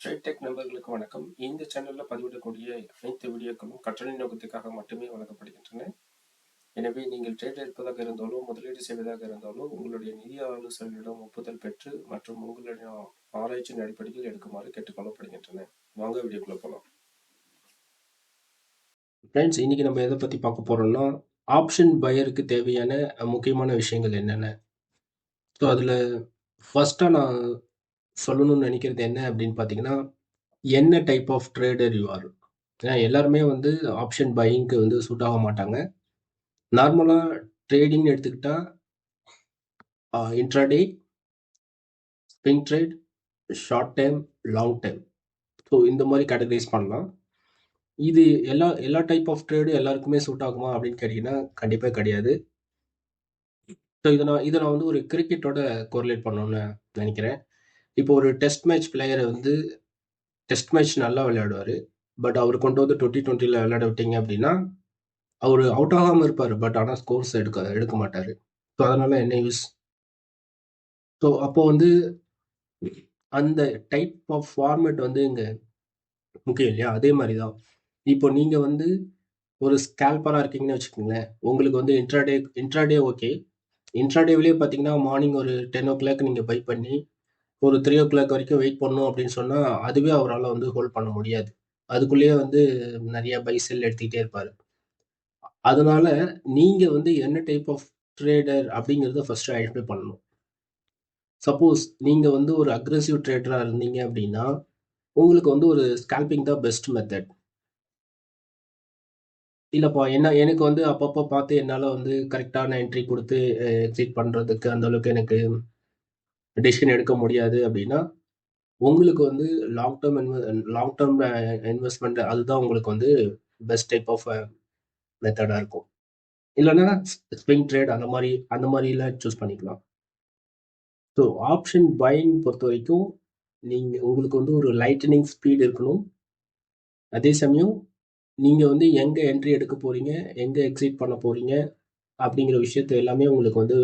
Trade நண்பர்களுக்கு வணக்கம். இந்த சேனல்ல பதிவிடக்கூடிய அனைத்து வீடியோக்களும் கற்றலை நோக்கத்துக்காக மட்டுமே வழங்கப்படுகின்றன. எனவே நீங்கள் ட்ரேட் எடுப்பதாக இருந்தாலோ முதலீடு செய்வதாக இருந்தாலோ உங்களுடைய நிதி ஆலோசகர்களிடம் ஒப்புதல் பெற்று மற்றும் உங்களுடைய ஆராய்ச்சியின் அடிப்படையில் எடுக்குமாறு கேட்டுக்கொள்ளப்படுகின்றன. வாங்க வீடியோக்குள்ள போகலாம். ஃப்ரெண்ட்ஸ், இன்னைக்கு நம்ம எதை பற்றி பார்க்க போறோம்னா ஆப்ஷன் பையருக்கு தேவையான முக்கியமான விஷயங்கள் என்னென்ன. ஸோ அதில் ஃபர்ஸ்ட்டாக நான் சொல்லணும்னு நினைக்கிறது என்ன அப்படின்னு பார்த்தீங்கன்னா, என்ன type of trader you are. ஏன்னா எல்லாருமே வந்து ஆப்ஷன் பையிங்க்கு வந்து சூட் ஆக மாட்டாங்க. நார்மலாக ட்ரேடிங்னு எடுத்துக்கிட்டா intraday, swing trade, short time, long time. So இந்த மாதிரி கேட்டகரைஸ் பண்ணலாம். இது எல்லா டைப் ஆஃப் ட்ரேடு எல்லாருக்குமே சூட் ஆகுமா அப்படின்னு கேட்டிங்கன்னா கண்டிப்பாக கிடையாது. ஸோ இதை நான் வந்து ஒரு கிரிக்கெட்டோட கோரிலேட் பண்ணணும்னு நினைக்கிறேன். இப்போ ஒரு டெஸ்ட் மேட்ச் பிளேயரை வந்து டெஸ்ட் மேட்ச் நல்லா விளையாடுவார். பட் அவர் கொண்டு வந்து 2020 விளையாட விட்டீங்க அப்படின்னா அவர் அவுட் ஆகாமல் இருப்பார். பட் ஆனால் ஸ்கோர்ஸ் எடுக்க மாட்டார். ஸோ அதனால என்ன யூஸ். ஸோ அப்போ வந்து அந்த டைப் ஆஃப் ஃபார்மேட் வந்து இங்கே முக்கியம் இல்லையா. அதே மாதிரி தான் இப்போ நீங்கள் வந்து ஒரு ஸ்கேல்பராக இருக்கீங்கன்னு வச்சுக்கோங்களேன். உங்களுக்கு வந்து இன்ட்ராடே ஓகே. இன்ட்ராடேவிலேயே பார்த்தீங்கன்னா மார்னிங் ஒரு 10 o'clock நீங்கள் பை பண்ணி ஒரு 3 o'clock வரைக்கும் வெயிட் பண்ணணும் அப்படின்னு சொன்னால் அதுவே அவரால் வந்து ஹோல்ட் பண்ண முடியாது. அதுக்குள்ளேயே வந்து நிறைய பை செல் எடுத்துக்கிட்டே இருப்பார். அதனால நீங்கள் வந்து என்ன டைப் ஆஃப் ட்ரேடர் அப்படிங்கிறத ஃபர்ஸ்ட் ஐடென்டிஃபை பண்ணணும். சப்போஸ் நீங்கள் வந்து ஒரு அக்ரெசிவ் ட்ரேடராக இருந்தீங்க அப்படின்னா உங்களுக்கு வந்து ஒரு ஸ்கால்பிங் தான் பெஸ்ட் மெத்தட். இல்லைப்பா எனக்கு வந்து அப்பப்போ பார்த்து என்னால் வந்து கரெக்டான என்ட்ரி கொடுத்து எக்ஸிட் பண்ணுறதுக்கு அந்தளவுக்கு எனக்கு டெசிஷன் எடுக்க முடியாது அப்படின்னா உங்களுக்கு வந்து லாங் டேர்ம் இன்வெஸ்ட்மெண்ட் அதுதான் உங்களுக்கு வந்து பெஸ்ட் டைப் ஆஃப் மெத்தடாக இருக்கும். இல்லைன்னா ஸ்விங் ட்ரேட் அந்த மாதிரிலாம் சூஸ் பண்ணிக்கலாம். ஸோ ஆப்ஷன் பையிங் பொறுத்த வரைக்கும் உங்களுக்கு வந்து ஒரு லைட்டனிங் ஸ்பீட் இருக்கணும். அதே சமயம் நீங்கள் வந்து எங்கே என்ட்ரி எடுக்க போகிறீங்க, எங்கே எக்ஸிட் பண்ண போகிறீங்க அப்படிங்கிற விஷயத்த எல்லாமே உங்களுக்கு வந்து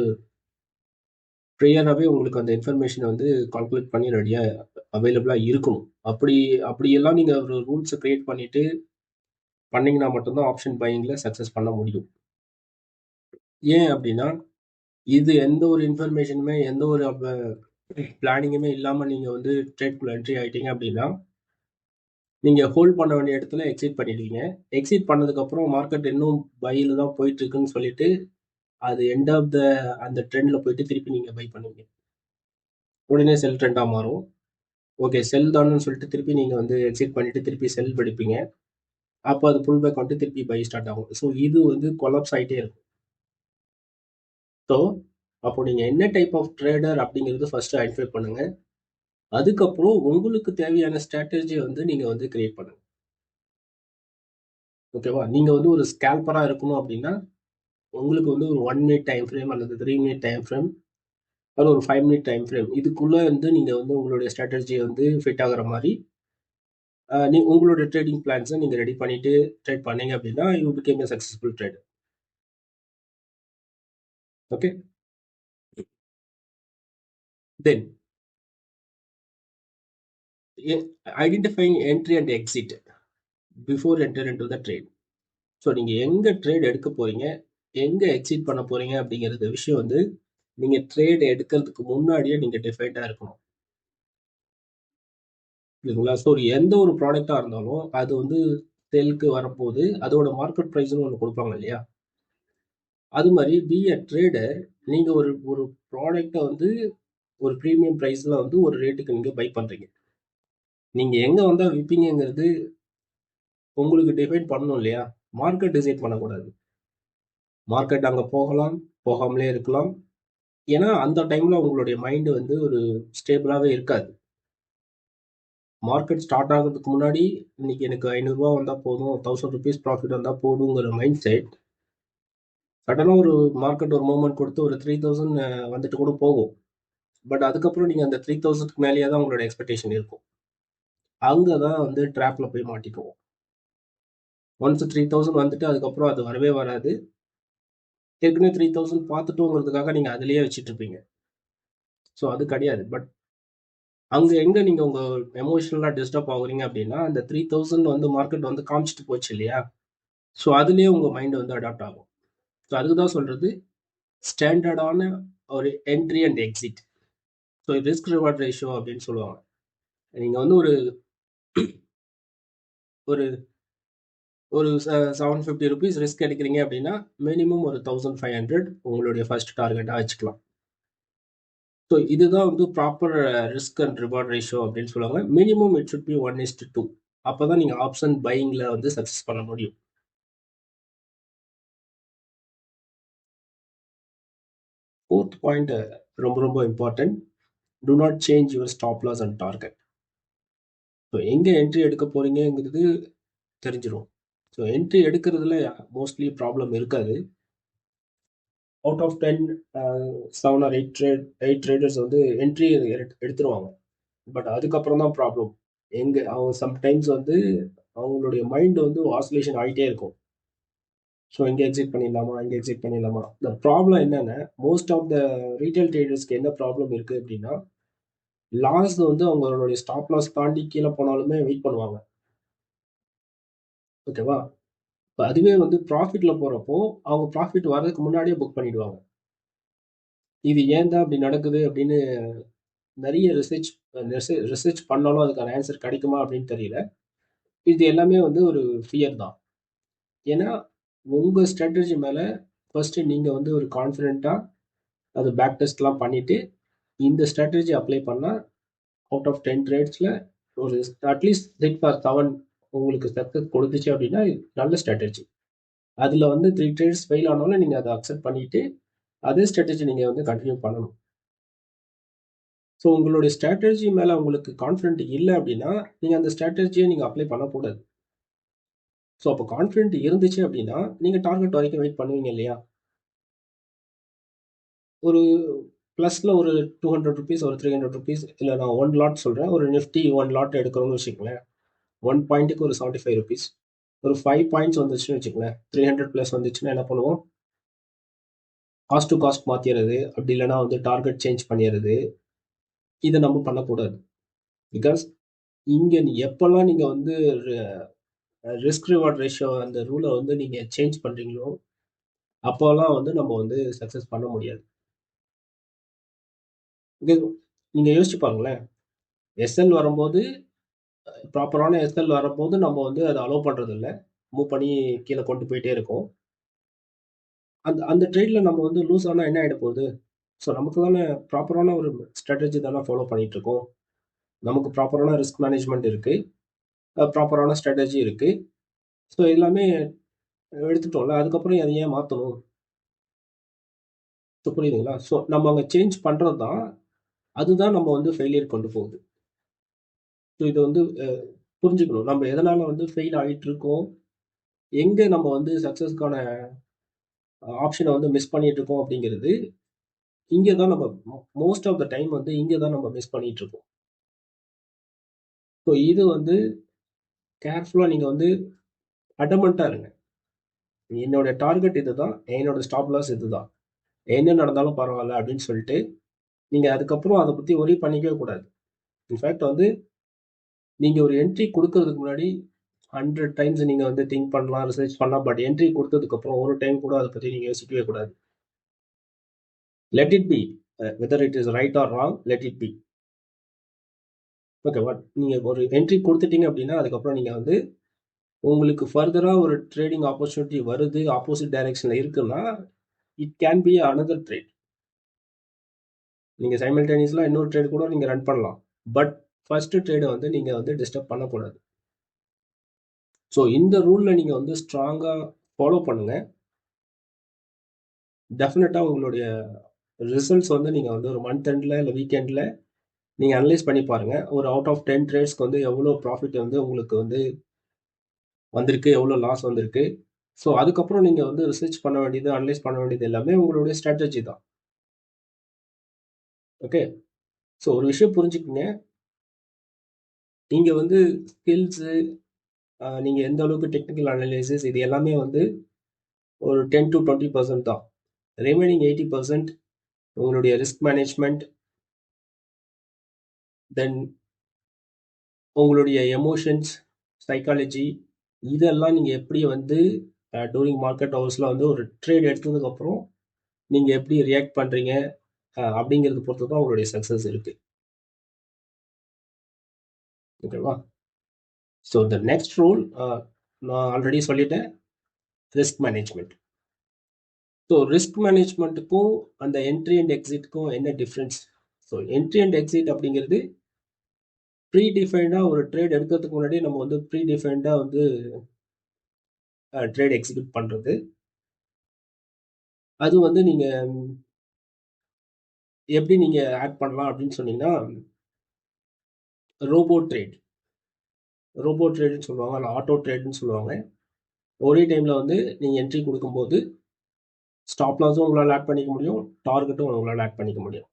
ப்ரியராகவே உங்களுக்கு அந்த இன்ஃபர்மேஷனை வந்து கால்குலேட் பண்ணி ரெடியாக அவைலபிளாக இருக்கணும். அப்படியெல்லாம் நீங்கள் ஒரு ரூல்ஸை க்ரியேட் பண்ணிவிட்டு பண்ணிங்கன்னா மட்டும்தான் ஆப்ஷன் பையிங்கில் சக்ஸஸ் பண்ண முடியும். ஏன் அப்படின்னா இது எந்த ஒரு இன்ஃபர்மேஷனுமே எந்த ஒரு பிளானிங்குமே இல்லாமல் நீங்கள் வந்து ட்ரேட்குள்ளே என்ட்ரி ஆகிட்டீங்க அப்படின்னா நீங்கள் ஹோல்ட் பண்ண வேண்டிய இடத்துல எக்ஸிட் பண்ணிடுவீங்க. எக்ஸிட் பண்ணதுக்கப்புறம் மார்க்கெட் இன்னும் பையில் தான் போயிட்டு இருக்குன்னு சொல்லிட்டு அது எண்ட் ஆஃப் அந்த ட்ரெண்டில் போயிட்டு திருப்பி நீங்கள் பை பண்ணுவீங்க. உடனே செல் ட்ரெண்டாக மாறும். ஓகே செல் தான்னு சொல்லிட்டு திருப்பி நீங்கள் வந்து எக்ஸிட் பண்ணிட்டு திருப்பி செல் படிப்பீங்க. அப்போ அது புல் பேக் வந்துட்டு திருப்பி பை ஸ்டார்ட் ஆகும். ஸோ இது வந்து கொலாப்ஸ் ஆகிட்டே இருக்கும். ஸோ அப்போ நீங்கள் என்ன டைப் ஆஃப் ட்ரேடர் அப்படிங்கிறது ஃபர்ஸ்ட் ஐடென்டிஃபை பண்ணுங்க. அதுக்கப்புறம் உங்களுக்கு தேவையான ஸ்ட்ராட்டஜியை வந்து நீங்கள் வந்து கிரியேட் பண்ணுங்க. ஓகேவா. நீங்கள் வந்து ஒரு ஸ்கேல்பராக இருக்கணும் அப்படின்னா உங்களுக்கு வந்து ஒரு 1 minute டைம் ஃப்ரேம் அல்லது 3 minute டைம் ஃப்ரேம் அல்லது ஒரு 5 minute டைம் ஃப்ரேம் இதுக்குள்ளே வந்து நீங்கள் வந்து உங்களுடைய ஸ்ட்ராட்டஜியை வந்து ஃபிட் ஆகிற மாதிரி உங்களுடைய ட்ரேடிங் பிளான்ஸை நீங்கள் ரெடி பண்ணிட்டு ட்ரேட் பண்ணீங்க அப்படின்னா you became A successful trader. Okay. Then identifying entry and exit before enter into the trade. So நீங்கள் எங்கே ட்ரேட் எடுக்க போகிறீங்க, எங்கே எக்ஸிட் பண்ண போகிறீங்க அப்படிங்கிறது விஷயம் வந்து நீங்கள் ட்ரேட் எடுக்கிறதுக்கு முன்னாடியே நீங்கள் டிஃபைண்டாக இருக்கணும். இல்லைங்களா. ஸோ எந்த ஒரு ப்ராடக்டாக இருந்தாலும் அது வந்து சேலுக்கு வரும்போது அதோட மார்க்கெட் ப்ரைஸ்னு ஒன்று கொடுப்பாங்க இல்லையா. அது மாதிரி பி அ ட்ரேடர். நீங்கள் ஒரு ஒரு ப்ராடக்டை வந்து ஒரு ப்ரீமியம் ப்ரைஸில் வந்து ஒரு ரேட்டுக்கு நீங்கள் பை பண்ணுறீங்க. நீங்கள் எங்கே வந்தால் விற்பீங்கிறது உங்களுக்கு டிஃபைன் பண்ணணும் இல்லையா. மார்க்கெட் டிசைட் பண்ணக்கூடாது. மார்க்கெட் அங்கே போகலாம், போகாமலே இருக்கலாம். ஏன்னா அந்த டைமில் உங்களுடைய மைண்டு வந்து ஒரு ஸ்டேபிளாகவே இருக்காது. மார்க்கெட் ஸ்டார்ட் ஆகிறதுக்கு முன்னாடி இன்னைக்கு எனக்கு 500 ரூபா வந்தால் போதும், 1000 rupees ப்ராஃபிட் வந்தால் போதுங்கிற மைண்ட் செட் சடனாக ஒரு மார்க்கெட் ஒரு மூவ்மெண்ட் கொடுத்து ஒரு 3000 வந்துட்டு கூட போகும். பட் அதுக்கப்புறம் நீங்கள் அந்த 3000க்கு மேலேயே தான் உங்களோட எக்ஸ்பெக்டேஷன் இருக்கும். அங்கே தான் வந்து ட்ராப்பில் போய் மாட்டிக்குவோம். ஒன்ஸ் 3000 வந்துட்டு அதுக்கப்புறம் அது வரவே வராது. ஏற்கனவே 3000 பார்த்துட்டோங்கிறதுக்காக நீங்கள் அதிலேயே வச்சுட்டு இருப்பீங்க. ஸோ அது கிடையாது. பட் அங்க எங்க நீங்க உங்க எமோஷனலா டிஸ்டர்ப் ஆகுறீங்க அப்படின்னா, அந்த 3000 வந்து மார்க்கெட் வந்து காமிச்சிட்டு போச்சு இல்லையா? ஸோ அதுலயே உங்க மைண்ட் வந்து அடாப்ட் ஆகும். ஸோ அதுக்கு தான் சொல்றது, ஸ்டாண்டர்டான ஒரு entry and exit. So risk reward ratio அப்படின்னு சொல்லுவாங்க. நீங்க வந்து ஒரு ஒரு ஒரு ₹750 ரிஸ்க் எடுக்கிறீங்க அப்படின்னா, மினிமம் ஒரு 1500 உங்களுடைய ஃபர்ஸ்ட் டார்கெட்டா வச்சுக்கலாம். ஸோ இதுதான் வந்து proper risk and reward ratio அப்படின்னு சொல்லுவாங்க. Minimum it should be 1:2. அப்பதான் நீங்க ஆப்ஷன் பையிங்ல வந்து சக்சஸ் பண்ண முடியும். 4த் பாயிண்ட் ரொம்ப ரொம்ப important. Do not change your stop loss and target. So எங்க என்ட்ரி எடுக்க போறீங்கங்கிறது தெரிஞ்சிரும். ஸோ என்ட்ரி எடுக்கிறதுல மோஸ்ட்லி ப்ராப்ளம் இருக்காது. அவுட் ஆஃப் 10 7 ஆர் 8 ட்ரேடர்ஸ் வந்து என்ட்ரி எடுத்துருவாங்க. பட் அதுக்கப்புறம் தான் ப்ராப்ளம். அவங்க சம்டைம்ஸ் வந்து அவங்களுடைய மைண்ட் வந்து ஆசிலேஷன் ஆகிட்டே இருக்கும். ஸோ இங்கே எக்ஸிட் பண்ணிடலாமா, இங்கே எக்ஸிட் பண்ணிடலாமா. இந்த ப்ராப்ளம் என்னன்னா, மோஸ்ட் ஆஃப் த ரீட்டைல் ட்ரேடர்ஸ்க்கு என்ன ப்ராப்ளம் இருக்கு அப்படின்னா, லாஸ் வந்து அவங்களுடைய ஸ்டாப் லாஸ் தாண்டி கீழே போனாலுமே வெயிட் பண்ணுவாங்க. ஓகேவா? இப்போ அதுவே வந்து ப்ராஃபிட்ல போறப்போ, அவங்க ப்ராஃபிட் வர்றதுக்கு முன்னாடியே புக் பண்ணிடுவாங்க. இது ஏன் தான் அப்படி நடக்குது அப்படின்னு நிறைய ரிசர்ச் பண்ணாலும் அதுக்கான ஆன்சர் கிடைக்குமா அப்படின்னு தெரியல. இது எல்லாமே வந்து ஒரு ஃபியர் தான். ஏன்னா, உங்க ஸ்ட்ராட்டஜி மேல ஃபர்ஸ்ட் நீங்க வந்து ஒரு கான்ஃபிடென்ட்டா அது பேக் டெஸ்ட்லாம் பண்ணிட்டு, இந்த ஸ்ட்ராட்டஜி அப்ளை பண்ணா அவுட் ஆஃப் 10 ட்ரேட்ஸ்ல ஒரு அட்லீஸ்ட் 6 ஆர் 7 உங்களுக்கு சக்சஸ் கொடுத்துச்சு அப்படின்னா, இது நல்ல ஸ்ட்ராட்டஜி. அதுல வந்து 3 ட்ரேட்ஸ் ஃபெயில் ஆனாலும் நீங்க அத அக்செப்ட் பண்ணிட்டு, அதே ஸ்ட்ராட்டஜி நீங்க வந்து கன்டின்யூ பண்ணணும். ஸோ உங்களுடைய ஸ்ட்ராட்டஜி மேல உங்களுக்கு கான்ஃபிடென்ட் இல்ல அப்படின்னா, நீங்க அந்த ஸ்ட்ராட்டஜிய நீங்க அப்ளை பண்ணக்கூடாது. ஸோ அப்போ கான்ஃபிடென்ட் இருந்துச்சு அப்படின்னா, நீங்க டார்கெட் வரைக்கும் வெயிட் பண்ணுவீங்க இல்லையா? ஒரு பிளஸ்ல ஒரு ₹200 ஒரு ₹300 இல்ல நான் 1 லாட் சொல்றேன். ஒரு நிஃப்டி 1 லாட் எடுக்கிறோம்னு வச்சுக்கங்களேன். 1 பாயிண்ட்டுக்கு ஒரு ₹75. ஒரு 5 பாயிண்ட்ஸ் வந்துச்சுன்னு வச்சுக்கங்களேன். 300 பிளஸ் வந்துச்சுன்னா என்ன பண்ணுவோம்? காஸ்ட் டு காஸ்ட் மாத்திறது. அப்படி இல்லன்னா வந்து டார்கெட் சேஞ்ச் பண்ணிறது. இத நம்ம பண்ணக்கூடாது. பிகாஸ் இங்க எப்பல்லாம் நீங்க வந்து ரிஸ்க் ரிவார்ட் ரேஷியோ அந்த ரூல வந்து நீங்க சேஞ்ச் பண்றீங்களோ, அப்போலாம் வந்து நம்ம வந்து சக்சஸ் பண்ண முடியாது. இது நீங்க யோசிச்சு பாருங்களேன். எஸ்எல் வரும்போது ப்ராப்பரான எஸ்எல் வரும்போது நம்ம வந்து அத அலோவ் பண்றதில்ல. மூவ் பண்ணி கீழ கொண்டு போயிட்டே இருக்கோம். அந்த அந்த ட்ரேட்ல நம்ம வந்து லூஸ் ஆனா என்ன ஆயிட போகுது? ஸோ நமக்கு தானே ப்ராப்பரான ஒரு ஸ்ட்ராட்டஜி தானே ஃபாலோ பண்ணிட்டு இருக்கோம். நமக்கு ப்ராப்பரான ரிஸ்க் மேனேஜ்மென்ட் இருக்கு. ப்ராப்பரான ஸ்ட்ராட்டஜி இருக்கு. ஸோ எல்லாமே எடுத்துட்டோம்ல. அதுக்கப்புறம் அத ஏன் மாத்தணும்? ஸோ புரியுதுங்களா? ஸோ நம்ம அங்க சேஞ்ச் பண்றது தான், அதுதான் நம்ம வந்து ஃபெயிலியர் கொண்டு போகுது. ஸோ இது வந்து புரிஞ்சுக்கணும். நம்ம எதனால வந்து ஃபெயில் ஆயிட்டு இருக்கோம்? எங்க நம்ம வந்து சக்சஸ்க்கான ஆப்ஷன வந்து மிஸ் பண்ணிட்டு இருக்கோம் அப்படிங்கிறது, இங்க தான் நம்ம மோஸ்ட் ஆஃப் த டைம் வந்து இங்க தான் நம்ம மிஸ் பண்ணிட்டு இருக்கோம். ஸோ இது வந்து கேர்ஃபுல்லா நீங்க வந்து அடமன்ட்டா இருங்க. என்னோட டார்கெட் இதுதான். என்னோட ஸ்டாப் லாஸ் இதுதான். என்ன நடந்தாலும் பரவால்ல அப்படின்னு சொல்லிட்டு, நீங்க அதுக்கப்புறம் அத பத்தி வொரி பண்ணிக்கவே கூடாது. இன்ஃபாக்ட் வந்து நீங்க ஒரு என்ட்ரி குடுக்கறதுக்கு முன்னாடி 100 டைம்ஸ் நீங்க வந்து திங்க் பண்ணலாம், ரிசர்ச் பண்ணலாம். பட் என்ட்ரி குடுத்ததுக்கு அப்புறம் ஒரு டைம் கூட அத பத்தி நீங்க யோசிக்கவே கூடாது. Let it be. Whether it is right or wrong, let it be. ஓகேவா? நீங்க ஒரு என்ட்ரி குடுத்துட்டீங்க அப்படின்னா, அதுக்கப்புறம் நீங்க வந்து உங்களுக்கு ஃபர்தரா ஒரு ட்ரேடிங் ஆப்பர்ச்சுனிட்டி வருது, ஆப்போசிட் டைரக்ஷன்ல இருக்குன்னா, it can be another trade. நீங்க சைமல்டேனியஸ்லா இன்னொரு ட்ரேட் கூட நீங்க ரன் பண்ணலாம். பட் ஃபர்ஸ்ட் ட்ரேட வந்து நீங்க வந்து டிஸ்டர்ப் பண்ணக்கூடாது. ஸோ இந்த ரூல்ல நீங்க வந்து ஸ்ட்ராங்கா ஃபாலோ பண்ணுங்க. டெஃபினட்டா உங்களுடைய ரிசல்ட்ஸ் வந்து நீங்க வந்து ஒரு மந்த் எண்ட்ல இல்ல வீக் எண்ட்ல நீங்க அனலைஸ் பண்ணி பாருங்க. ஒரு அவுட் ஆஃப் 10 ட்ரேட்ஸ்க்கு வந்து எவ்வளோ ப்ராஃபிட் வந்து உங்களுக்கு வந்து வந்திருக்கு, எவ்வளோ லாஸ் வந்திருக்கு. ஸோ அதுக்கப்புறம் நீங்க வந்து ரிசர்ச் பண்ண வேண்டியது, அனலைஸ் பண்ண வேண்டியது எல்லாமே உங்களுடைய ஸ்ட்ராட்டஜி தான். ஓகே. ஸோ ஒரு விஷயம் புரிஞ்சுக்கங்க. நீங்க வந்து ஸ்கில்ஸு, நீங்க எந்த அளவுக்கு டெக்னிக்கல் அனலைசிஸ் இது எல்லாமே வந்து ஒரு 10 to 20% தான். ரிமைனிங் 80% உங்களுடைய ரிஸ்க் மேனேஜ்மெண்ட், தென் உங்களுடைய எமோஷன்ஸ், சைக்காலஜி இதெல்லாம் நீங்கள் எப்படி வந்து டூரிங் மார்க்கெட் ஹவர்ஸில் வந்து ஒரு ட்ரேட் எடுத்ததுக்கப்புறம் நீங்கள் எப்படி ரியாக்ட் பண்ணுறீங்க அப்படிங்கிறது பொறுத்து தான் உங்களுடைய சக்ஸஸ் இருக்குது. ஓகேவா? ஸோ த நெக்ஸ்ட் ரூல் நான் ஆல்ரெடி சொல்லிட்டேன், ரிஸ்க் மேனேஜ்மெண்ட். ஸோ ரிஸ்க் மேனேஜ்மெண்ட்டுக்கும் அந்த என்ட்ரி அண்ட் எக்ஸிட்டுக்கும் என்ன difference? So entry and exit அப்படிங்கிறது ப்ரீ டிஃபைன்டாக ஒரு ட்ரேட் எடுக்கிறதுக்கு முன்னாடி நம்ம வந்து ப்ரீ டிஃபைன்டாக வந்து ட்ரேட் எக்ஸிக்யூட் பண்ணுறது. அது வந்து நீங்கள் எப்படி நீங்கள் ஆட் பண்ணலாம் அப்படின்னு சொன்னீங்கன்னா, ரோபோ ட்ரேட்னு சொல்லுவாங்க, இல்லை ஆட்டோ ட்ரேட்னு சொல்லுவாங்க. ஒரே டைமில் வந்து நீங்கள் என்ட்ரி கொடுக்கும்போது ஸ்டாப் லாஸும் உங்களால் ஆட் பண்ணிக்க முடியும், டார்கெட்டும் உங்களால் ஆட் பண்ணிக்க முடியும்.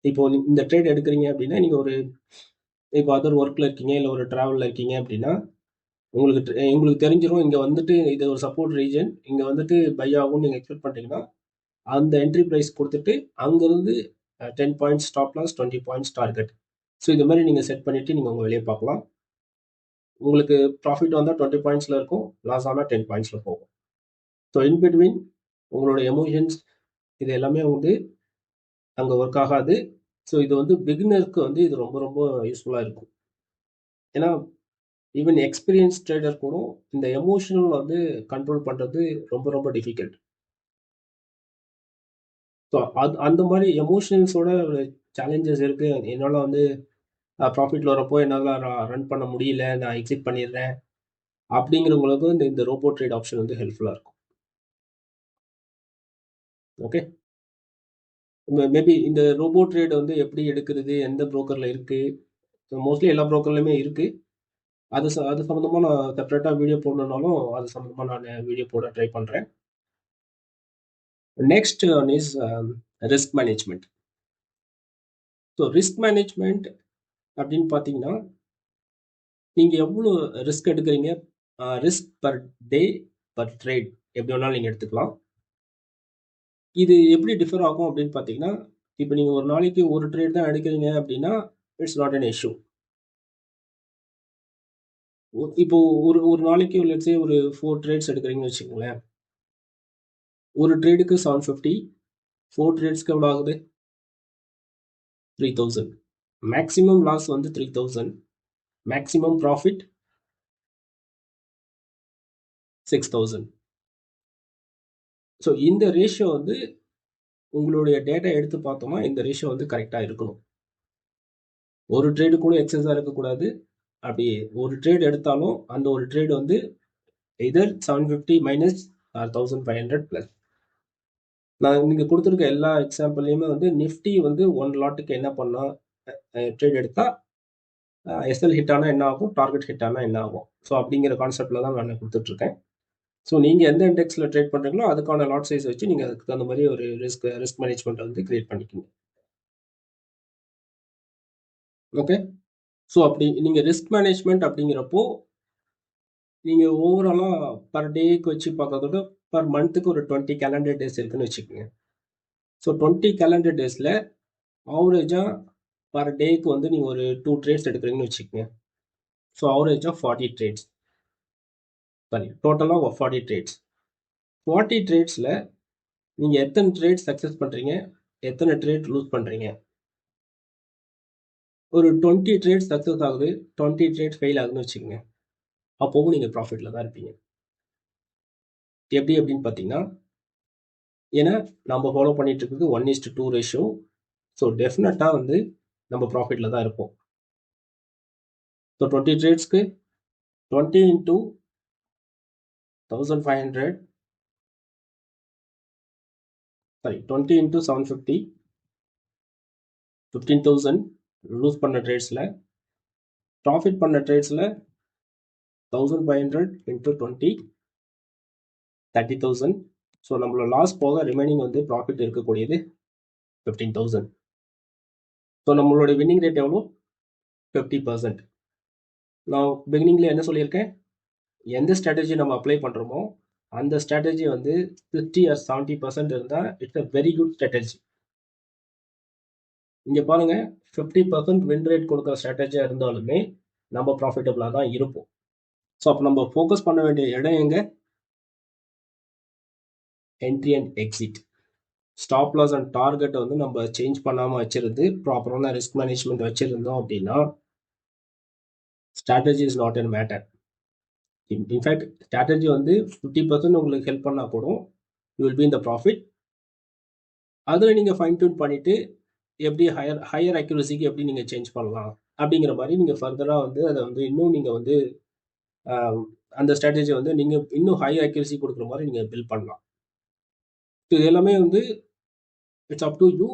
இப்போ இந்த ட்ரேட் எடுக்கிறீங்க அப்படின்னா, நீங்கள் ஒரு இப்போ அதர் ஒர்க்கில் இருக்கீங்க, இல்லை ஒரு ட்ராவலில் இருக்கீங்க அப்படின்னா, உங்களுக்கு தெரிஞ்சிடும் இங்கே வந்துட்டு இது ஒரு சப்போர்ட் ரீஜன், இங்கே வந்துட்டு பை ஆகும்னு நீங்கள் எக்ஸ்பெக்ட் பண்ணுறீங்கன்னா, அந்த என்ட்ரி ப்ரைஸ் கொடுத்துட்டு அங்கேருந்து 10 points stop loss, 20 points target. So இது மாதிரி நீங்கள் செட் பண்ணிவிட்டு நீங்கள் உங்கள் வெளியே பார்க்கலாம். உங்களுக்கு ப்ராஃபிட் வந்தால் 20 பாயிண்ட்ஸில் இருக்கும், லாஸ் ஆனால் 10 பாயிண்ட்ஸில் போகும். ஸோ இன் பிட்வீன் உங்களோட எமோஷன்ஸ் இது எல்லாமே வந்து அங்கே ஒர்க் ஆகாது. ஸோ இது வந்து பிகினருக்கு வந்து இது ரொம்ப ரொம்ப யூஸ்ஃபுல்லாக இருக்கும். ஏன்னா ஈவன் எக்ஸ்பீரியன்ஸ் ட்ரேடர் கூட இந்த எமோஷனல் வந்து கண்ட்ரோல் பண்ணுறது ரொம்ப ரொம்ப டிஃபிகல்ட். ஸோ அந்த மாதிரி எமோஷனல்ஸோட ஒரு சேலஞ்சஸ் இருக்குது. என்னால் வந்து ப்ராஃபிட்டில் வரப்போ என்னால் ரன் பண்ண முடியல, நான் எக்ஸிட் பண்ணிடுறேன் அப்படிங்கிறவங்களுக்கு இந்த ரோபோ ட்ரேட் ஆப்ஷன் வந்து ஹெல்ப்ஃபுல்லாக இருக்கும். ஓகே, மேபி இந்த ரோபோ ட்ரேட் வந்து எப்படி எடுக்கிறது, எந்த ப்ரோக்கரில் இருக்குது, மோஸ்ட்லி எல்லா ப்ரோக்கர்லையுமே இருக்குது. அது சம்மந்தமாக நான் செப்பரேட்டாக வீடியோ போடணுன்னாலும் அது சம்மந்தமாக நான் வீடியோ போட ட்ரை பண்ணுறேன். Next one is risk management. So risk management அப்படின்னு பார்த்தீங்கன்னா, நீங்கள் எவ்வளோ ரிஸ்க் எடுக்கிறீங்க, risk per day per trade எப்படி வேணாலும் நீங்கள் எடுத்துக்கலாம். இது எப்படி டிஃபர் ஆகும் அப்படின்னு பார்த்தீங்கன்னா, இப்போ நீங்கள் ஒரு நாளைக்கு ஒரு ட்ரேட் தான் எடுக்கிறீங்க அப்படின்னா இட்ஸ் நாட் அன் இஷ்யூ. இப்போ ஒரு நாளைக்கு லெட்ஸே ஒரு 4 ட்ரேட்ஸ் எடுக்கிறீங்கன்னு வச்சுக்கோங்களேன். ஒரு ட்ரேடுக்கு 750, 4 ட்ரேட்ஸ்க்கு எவ்வளோ ஆகுது? 3000. மேக்ஸிமம் லாஸ் வந்து 3000, மேக்ஸிமம் ப்ராஃபிட் 6000. ஸோ இந்த ரேஷியோ வந்து உங்களுடைய டேட்டா எடுத்து பார்த்தோமா இந்த ரேஷியோ வந்து கரெக்டாக இருக்கணும். ஒரு ட்ரேடு கூட எக்ஸஸாக இருக்கக்கூடாது. அப்படி ஒரு ட்ரேட் எடுத்தாலும் அந்த ஒரு ட்ரேடு வந்து எதர் 750 மைனஸ் 1500 ப்ளஸ். நான் நீங்கள் கொடுத்துருக்க எல்லா எக்ஸாம்பிள்லையுமே வந்து நிஃப்டி வந்து 1 லாட்டுக்கு என்ன பண்ணால் ட்ரேட் எடுத்தால் எஸ்எல் ஹிட் ஆனால் என்ன ஆகும், டார்கெட் ஹிட் ஆனால் என்ன ஆகும். ஸோ அப்படிங்கிற கான்செப்டில் தான் நான் கொடுத்துட்ருக்கேன். ஸோ நீங்கள் எந்த இண்டெக்ஸில் ட்ரேட் பண்ணுறீங்களோ அதுக்கான லாட் சைஸ் வச்சு நீங்கள் அதுக்கு தகுந்த மாதிரி ஒரு ரிஸ்க் மேனேஜ்மெண்ட் வந்து கிரியேட் பண்ணிக்கோங்க. ஓகே, ஸோ அப்படி நீங்கள் ரிஸ்க் மேனேஜ்மெண்ட் அப்படிங்கிறப்போ நீங்கள் ஓவராலாக பர் டேக்கு வச்சு பார்க்கறதோட பர் மந்த்துக்கு ஒரு 20 கேலண்டர் டேஸ் இருக்குன்னு வச்சுக்கோங்க. ஸோ 20 கேலண்டர் டேஸில் ஆவரேஜாக பர் டேக்கு வந்து நீங்கள் ஒரு 2 ட்ரேட்ஸ் எடுக்கிறீங்கன்னு வச்சுக்கோங்க. ஸோ ஆவரேஜாக 40 ட்ரேட்ஸ், சாரி டோட்டலாக 40 ட்ரேட்ஸ். 40 ட்ரேட்ஸில் நீங்கள் எத்தனை ட்ரேட் சக்ஸஸ் பண்ணுறீங்க, எத்தனை ட்ரேட் லூஸ் பண்ணுறீங்க? ஒரு 20 ட்ரேட் சக்ஸஸ் ஆகுது, 20 ட்ரேட் ஃபெயில் ஆகுதுன்னு வச்சுக்கோங்க. அப்போவும் நீங்கள் ப்ராஃபிட்டில் தான் இருப்பீங்க. எப்படி அப்படின்னு பார்த்தீங்கன்னா, ஏன்னா நம்ம ஃபாலோ பண்ணிட்டு இருக்கிறது 1:2 ரேஷியோ. ஸோ டெஃபினட்டாக வந்து நம்ம ப்ராஃபிட்டில் தான் இருப்போம். ஸோ 20 ட்ரேட்ஸ்க்கு 20 இன்ட்டு 1500, சாரி 20 இன்ட்டு 750, 15,000 லூஸ் பண்ண ட்ரேட்ஸில், ப்ராஃபிட் பண்ண ட்ரேட்ஸில் 1500 இன்ட்டு 20, 30,000. ஸோ நம்மளோட லாஸ் போக ரிமைனிங் வந்து ப்ராஃபிட் இருக்கக்கூடியது 15,000. ஸோ நம்மளோட வின்னிங் ரேட் எவ்வளோ? 50%. நான் பிகினிங்கில் என்ன சொல்லியிருக்கேன், எந்த ஸ்ட்ராட்டஜி நம்ம அப்ளை பண்ணுறோமோ அந்த ஸ்ட்ராட்டஜி வந்து 50 or 70% இருந்தால் it's a very good strategy. இங்க பாருங்க, 50% வின் ரேட் கொடுக்குற ஸ்ட்ராட்டஜியா இருந்தாலுமே நம்ம ப்ராஃபிட்டபிளா தான் இருப்போம். ஸோ அப்போ நம்ம ஃபோக்கஸ் பண்ண வேண்டிய இடம் எங்க? Entry and exit. Stop loss and target வந்து நம்ம சேஞ்ச் பண்ணாம வச்சிருந்து ப்ராப்பரான ரிஸ்க் மேனேஜ்மெண்ட் வச்சிருந்தோம் அப்படின்னா strategy is not an matter. In fact strategy வந்து 50% உங்களுக்கு ஹெல்ப் பண்ணா கூட you will be in the profit. அதில் நீங்கள் ஃபைன் டியூன் பண்ணிட்டு எப்படி ஹையர் அக்யூரசிக்கு எப்படி நீங்கள் சேஞ்ச் பண்ணலாம் அப்படிங்கிற மாதிரி நீங்கள் ஃபர்தராக வந்து அதை வந்து இன்னும் நீங்கள் வந்து அந்த ஸ்ட்ராட்டஜி வந்து நீங்கள் இன்னும் ஹை அக்யூரசி கொடுக்குற மாதிரி நீங்கள் பில்ட் பண்ணலாம். இது எல்லாமே வந்து it's up to you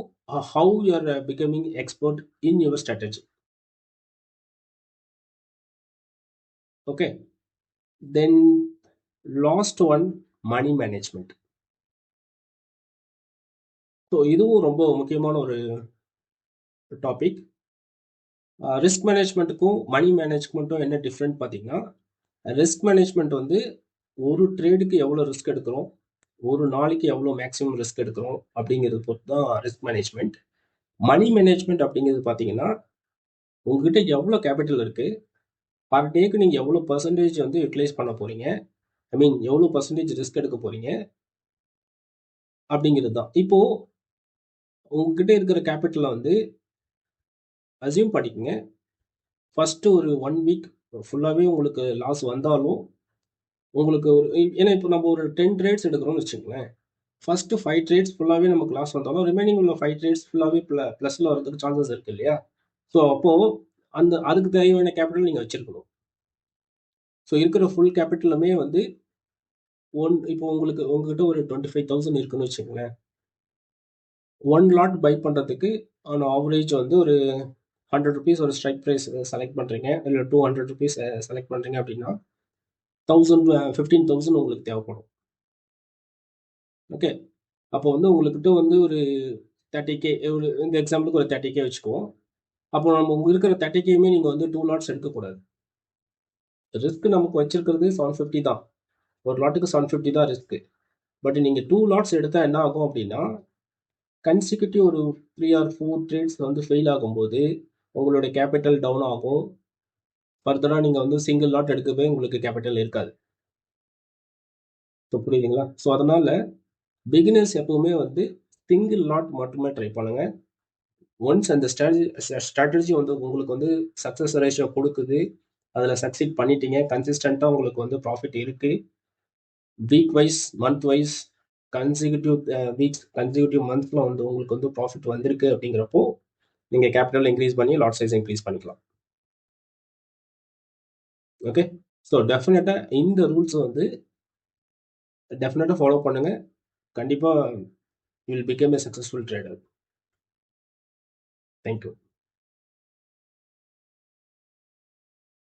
how you are becoming expert in your strategy. Okay, then last one, money management. So இதுவும் ரொம்ப முக்கியமான ஒரு டாபிக். ரிஸ்க் மேனேஜ்மெண்ட்டுக்கும் மணி மேனேஜ்மெண்ட்டும் என்ன டிஃப்ரெண்ட் பார்த்தீங்கன்னா, ரிஸ்க் மேனேஜ்மெண்ட் வந்து ஒரு ட்ரேடுக்கு எவ்வளோ ரிஸ்க் எடுக்கிறோம், ஒரு நாளைக்கு எவ்வளோ மேக்ஸிமம் ரிஸ்க் எடுக்கிறோம் அப்படிங்கிறது பொறுத்து தான் ரிஸ்க் மேனேஜ்மெண்ட். மணி மேனேஜ்மெண்ட் அப்படிங்கிறது பார்த்தீங்கன்னா, உங்ககிட்ட எவ்வளோ கேபிட்டல் இருக்குது, பர் டேக்கு நீங்கள் எவ்வளோ பர்சன்டேஜ் வந்து யூட்டிலைஸ் பண்ண போகிறீங்க, ஐ மீன் எவ்வளோ பர்சன்டேஜ் ரிஸ்க் எடுக்க போகிறீங்க அப்படிங்கிறது தான். இப்போது உங்ககிட்ட இருக்கிற கேபிட்டலை வந்து அசியூம் பண்ணிக்கோங்க, ஃபஸ்ட்டு ஒரு 1 வீக் ஃபுல்லாகவே உங்களுக்கு லாஸ் வந்தாலும் உங்களுக்கு ஒரு ஏன்னா இப்போ நம்ம ஒரு 10 ட்ரேட்ஸ் எடுக்கிறோம்னு வச்சுக்கோங்களேன், ஃபஸ்ட்டு 5 ட்ரேட்ஸ் ஃபுல்லாகவே நமக்கு லாஸ் வந்தாலும் ரிமைனிங் உள்ள 5 ட்ரேட்ஸ் ஃபுல்லாகவே ப்ளஸில் வரதுக்கு சான்சஸ் இருக்குது இல்லையா? ஸோ அப்போது அதுக்கு தேவையான கேபிட்டல் நீங்கள் வச்சுருக்கணும். ஸோ இருக்கிற ஃபுல் கேபிட்டலுமே வந்து இப்போ உங்ககிட்ட ஒரு 25,000 இருக்குன்னு வச்சுக்கோங்களேன், 1 லாட் பை பண்ணுறதுக்கு ஆன் ஆவரேஜ் வந்து ஒரு 100 ருபீஸ் ஒரு ஸ்ட்ரைக் ப்ரைஸ் செலக்ட் பண்ணுறீங்க, இல்லை 200 ருபீஸ் செலக்ட் பண்ணுறீங்க அப்படின்னா 15,000 உங்களுக்கு தேவைப்படும். ஓகே, அப்போ வந்து உங்கள்கிட்ட வந்து ஒரு 30K, ஒரு இந்த எக்ஸாம்பிளுக்கு ஒரு 30K வச்சுக்குவோம். அப்போ நம்ம இருக்கிற 30Kயுமே நீங்கள் வந்து 2 லாட்ஸ் எடுக்கக்கூடாது. ரிஸ்க் நமக்கு வச்சிருக்கிறது 750 தான், ஒரு லாட்டுக்கு 750 தான் ரிஸ்க்கு. பட் நீங்கள் 2 லாட்ஸ் எடுத்தால் என்ன ஆகும் அப்படின்னா, கன்சிக்யூட்டிவ் ஒரு 3 or 4 ட்ரேட்ஸ் வந்து ஃபெயில் ஆகும்போது உங்களுடைய கேபிட்டல் டவுன் ஆகும். ஃபர்தராக நீங்கள் வந்து சிங்கிள் லாட் எடுக்கவே உங்களுக்கு கேபிட்டல் இருக்காது. ஸோ புரியுதுங்களா? ஸோ அதனால் பிகினர்ஸ் எப்பவுமே வந்து சிங்கிள் லாட் மட்டுமே ட்ரை பண்ணுங்க. ஒன்ஸ் அந்த ஸ்ட்ராட்டஜி வந்து உங்களுக்கு வந்து சக்ஸஸ் ரேஷியோ கொடுக்குது, அதில் சக்சீட் பண்ணிட்டீங்க, கன்சிஸ்டண்ட்டாக உங்களுக்கு வந்து ப்ராஃபிட் இருக்குது, week wise month wise consecutive weeks consecutive மந்த்ஸில் வந்து உங்களுக்கு வந்து ப்ராஃபிட் வந்திருக்கு அப்படிங்கிறப்போ நீங்கள் கேபிட்டல் இன்க்ரீஸ் பண்ணி லாட் சைஸ் இன்க்ரீஸ் பண்ணிக்கலாம். ஓகே, ஸோ டெஃபினட்டாக இந்த ரூல்ஸ் வந்து டெஃபினட்டாக ஃபாலோ பண்ணுங்கள். கண்டிப்பாக you will become a successful trader. Thank you.